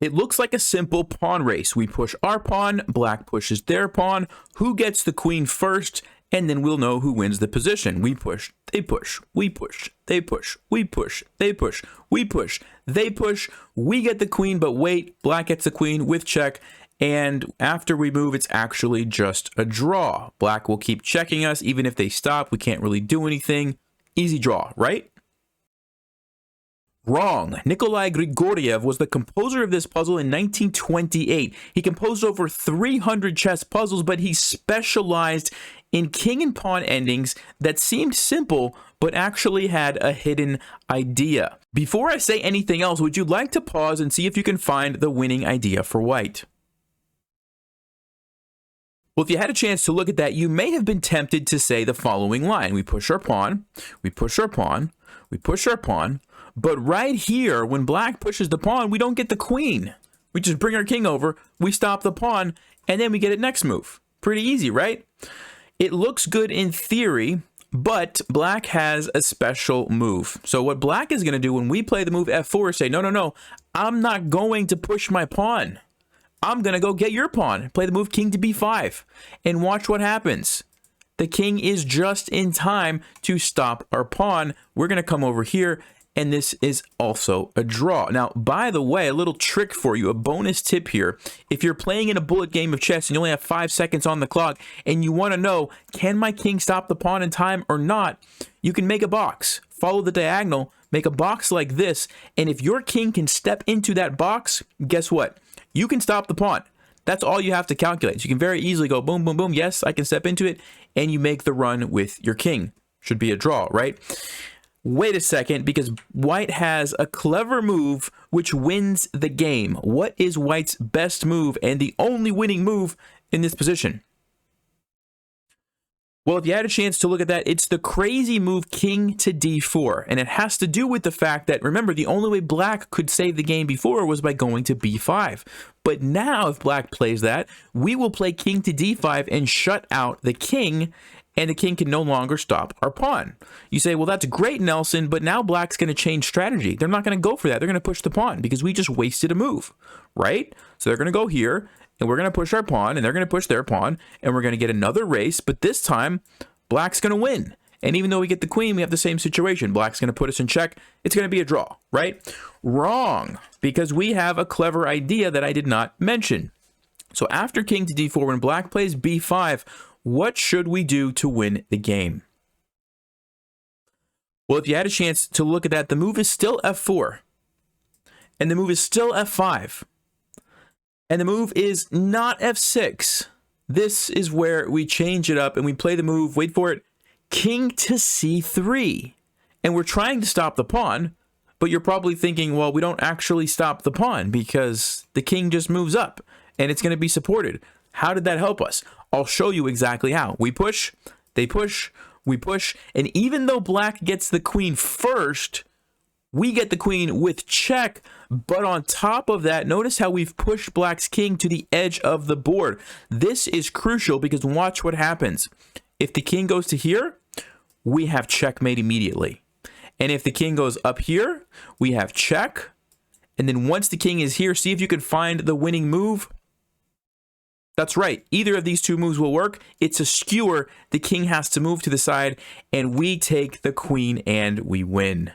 It looks like a simple pawn race. We push our pawn, black pushes their pawn, who gets the queen first, and then we'll know who wins the position. We push, they push, we push, they push, we push, they push, we push, they push, we get the queen, but wait, black gets the queen with check, and after we move, it's actually just a draw. Black will keep checking us, even if they stop, we can't really do anything. Easy draw, right? Wrong. Nikolai Grigoriev was the composer of this puzzle in 1928. He composed over 300 chess puzzles, but he specialized in king and pawn endings that seemed simple, but actually had a hidden idea. Before I say anything else, would you like to pause and see if you can find the winning idea for white? Well, if you had a chance to look at that, you may have been tempted to say the following line. We push our pawn, we push our pawn, we push our pawn, but right here, when black pushes the pawn, we don't get the queen. We just bring our king over, we stop the pawn, and then we get it next move. Pretty easy, right? It looks good in theory, but black has a special move. So what black is going to do when we play the move f4 is say, no, no, no, I'm not going to push my pawn. I'm going to go get your pawn. Play the move king to b5 and watch what happens. The king is just in time to stop our pawn. We're going to come over here, and this is also a draw. Now, by the way, a little trick for you, a bonus tip here. If you're playing in a bullet game of chess and you only have 5 seconds on the clock and you want to know, can my king stop the pawn in time or not, you can make a box. Follow the diagonal, make a box like this, and if your king can step into that box, guess what? You can stop the pawn. That's all you have to calculate. So you can very easily go boom, boom, boom. Yes, I can step into it, and you make the run with your king. Should be a draw, right? Wait a second, because white has a clever move which wins the game. What is white's best move and the only winning move in this position? Well, if you had a chance to look at that, it's the crazy move king to d4. And it has to do with the fact that, remember, the only way black could save the game before was by going to b5. But now, if black plays that, we will play king to d5 and shut out the king, and the king can no longer stop our pawn. You say, well, that's great, Nelson, but now black's going to change strategy. They're not going to go for that. They're going to push the pawn because we just wasted a move, right? So they're going to go here, and we're going to push our pawn, and they're going to push their pawn, and we're going to get another race, but this time, black's going to win. And even though we get the queen, we have the same situation. Black's going to put us in check. It's going to be a draw, right? Wrong, because we have a clever idea that I did not mention. So after king to d4, when black plays b5, what should we do to win the game? Well, if you had a chance to look at that, the move is still f4. And the move is still f5. And the move is not f6. This is where we change it up and we play the move, wait for it, king to c3. And we're trying to stop the pawn, but you're probably thinking, well, we don't actually stop the pawn because the king just moves up and it's going to be supported. How did that help us? I'll show you exactly how. We push, they push, we push, and even though black gets the queen first, we get the queen with check, but on top of that, notice how we've pushed black's king to the edge of the board. This is crucial because watch what happens. If the king goes to here, we have checkmate immediately. And if the king goes up here, we have check. And then once the king is here, see if you can find the winning move. That's right. Either of these two moves will work. It's a skewer. The king has to move to the side, and we take the queen and we win.